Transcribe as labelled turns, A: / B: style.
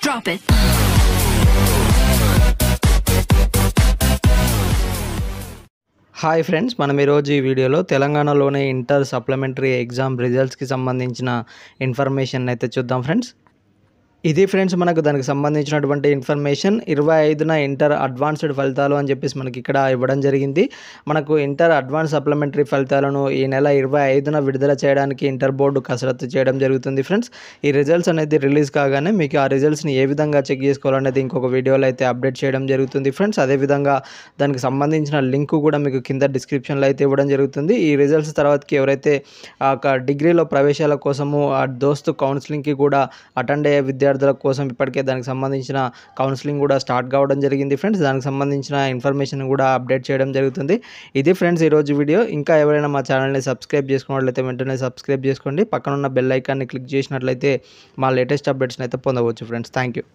A: Drop it.
B: Hi friends, మనం ఈరోజు ఈ వీడియోలో తెలంగాణలోనే ఇంటర్ సప్లిమెంటరీ ఎగ్జామ్ రిజల్ట్స్కి సంబంధించిన ఇన్ఫర్మేషన్ అయితే చూద్దాం ఫ్రెండ్స్. ఇది ఫ్రెండ్స్ మనకు దానికి సంబంధించినటువంటి ఇన్ఫర్మేషన్ 25న ఇంటర్ అడ్వాన్స్డ్ ఫలితాలు అని చెప్పేసి మనకి ఇక్కడ ఇవ్వడం జరిగింది. మనకు ఇంటర్ అడ్వాన్స్ సప్లిమెంటరీ ఫలితాలను ఈ నెల 25న విడుదల చేయడానికి ఇంటర్ బోర్డు కసరత్తు చేయడం జరుగుతుంది ఫ్రెండ్స్. ఈ రిజల్ట్స్ అనేది రిలీజ్ కాగానే మీకు ఆ రిజల్ట్స్ని ఏ విధంగా చెక్ చేసుకోవాలనేది ఇంకొక వీడియోలో అయితే అప్డేట్ చేయడం జరుగుతుంది ఫ్రెండ్స్. అదేవిధంగా దానికి సంబంధించిన లింక్ కూడా మీకు కింద డిస్క్రిప్షన్లో అయితే ఇవ్వడం జరుగుతుంది. ఈ రిజల్ట్స్ తర్వాతకి ఎవరైతే డిగ్రీలో ప్రవేశాల కోసము ఆ దోస్తు కౌన్సిలింగ్కి కూడా అటెండ్ అయ్యే విద్యార్థుల కోసం ఇప్పటికే దానికి సంబంధించిన కౌన్సిలింగ్ కూడా స్టార్ట్ కావడం జరిగింది ఫ్రెండ్స్. దానికి సంబంధించిన ఇన్ఫర్మేషన్ కూడా అప్డేట్ చేయడం జరుగుతుంది. ఇది ఫ్రెండ్స్ ఈరోజు వీడియో. ఇంకా ఎవరైనా మా ఛానల్ని సబ్స్క్రైబ్ చేసుకున్నట్లయితే వెంటనే సబ్స్క్రైబ్ చేసుకోండి. పక్కన ఉన్న బెల్ ఐకాన్ని క్లిక్ చేసినట్లయితే మా లేటెస్ట్ అప్డేట్స్ని అయితే పొందవచ్చు ఫ్రెండ్స్. Thank you.